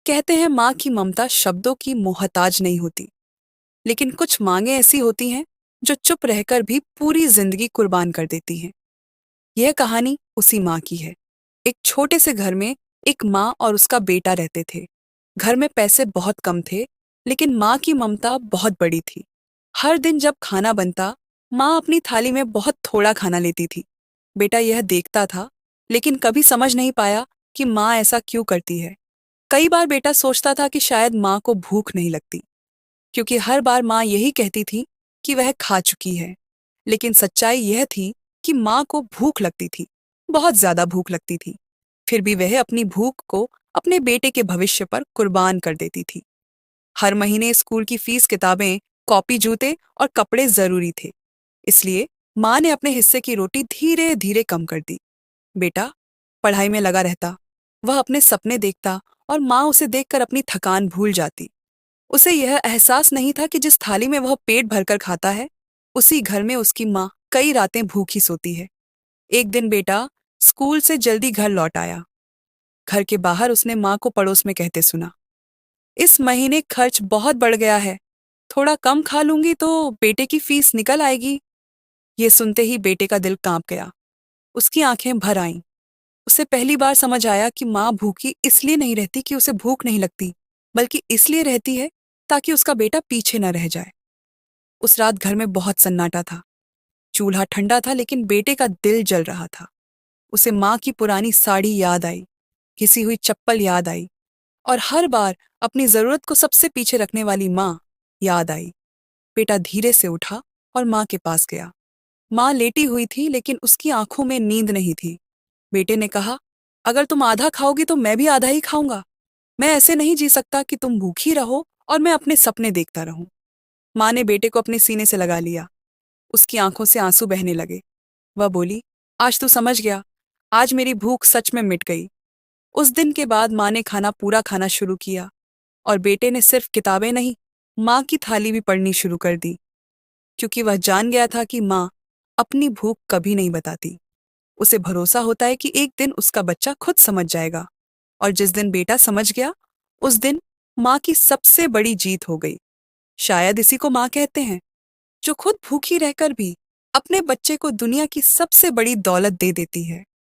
कहते हैं माँ की ममता शब्दों की मोहताज नहीं होती, लेकिन कुछ मांगे ऐसी होती हैं जो चुप रहकर भी पूरी जिंदगी कुर्बान कर देती हैं। यह कहानी उसी माँ की है। एक छोटे से घर में एक माँ और उसका बेटा रहते थे। घर में पैसे बहुत कम थे, लेकिन माँ की ममता बहुत बड़ी थी। हर दिन जब खाना बनता, माँ अपनी थाली में बहुत थोड़ा खाना लेती थी। बेटा यह देखता था, लेकिन कभी समझ नहीं पाया कि माँ ऐसा क्यों करती है। कई बार बेटा सोचता था कि शायद माँ को भूख नहीं लगती, क्योंकि हर बार माँ यही कहती थी कि वह खा चुकी है। लेकिन सच्चाई यह थी कि माँ को भूख लगती थी, बहुत ज्यादा भूख लगती थी। फिर भी वह अपनी भूख को अपने बेटे के भविष्य पर कुर्बान कर देती थी। हर महीने स्कूल की फीस, किताबें, कॉपी, जूते और कपड़े जरूरी थे। इसलिए माँ ने अपने हिस्से की रोटी धीरे धीरे कम कर दी। बेटा पढ़ाई में लगा रहता, वह अपने सपने देखता और माँ उसे देखकर अपनी थकान भूल जाती। उसे यह एहसास नहीं था कि जिस थाली में वह पेट भरकर खाता है, उसी घर में उसकी माँ कई रातें भूखी सोती है। एक दिन बेटा स्कूल से जल्दी घर लौट आया। घर के बाहर उसने माँ को पड़ोस में कहते सुना, इस महीने खर्च बहुत बढ़ गया है, थोड़ा कम खा लूंगी तो बेटे की फीस निकल आएगी। ये सुनते ही बेटे का दिल कांप गया, उसकी आंखें भर आईं। उसे पहली बार समझ आया कि माँ भूखी इसलिए नहीं रहती कि उसे भूख नहीं लगती, बल्कि इसलिए रहती है ताकि उसका बेटा पीछे न रह जाए। उस रात घर में बहुत सन्नाटा था। चूल्हा ठंडा था, लेकिन बेटे का दिल जल रहा था। उसे माँ की पुरानी साड़ी याद आई, घिसी हुई चप्पल याद आई, और हर बार अपनी जरूरत को सबसे पीछे रखने वाली माँ याद आई। बेटा धीरे से उठा और माँ के पास गया। माँ लेटी हुई थी, लेकिन उसकी आंखों में नींद नहीं थी। बेटे ने कहा, अगर तुम आधा खाओगी तो मैं भी आधा ही खाऊंगा। मैं ऐसे नहीं जी सकता कि तुम भूखी रहो और मैं अपने सपने देखता रहूं। माँ ने बेटे को अपने सीने से लगा लिया। उसकी आंखों से आंसू बहने लगे। वह बोली, आज तू समझ गया, आज मेरी भूख सच में मिट गई। उस दिन के बाद माँ ने खाना पूरा खाना शुरू किया, और बेटे ने सिर्फ किताबें नहीं, माँ की थाली भी पढ़नी शुरू कर दी, क्योंकि वह जान गया था कि माँ अपनी भूख कभी नहीं बताती। उसे भरोसा होता है कि एक दिन उसका बच्चा खुद समझ जाएगा। और जिस दिन बेटा समझ गया, उस दिन माँ की सबसे बड़ी जीत हो गई। शायद इसी को माँ कहते हैं, जो खुद भूखी रहकर भी अपने बच्चे को दुनिया की सबसे बड़ी दौलत दे देती है।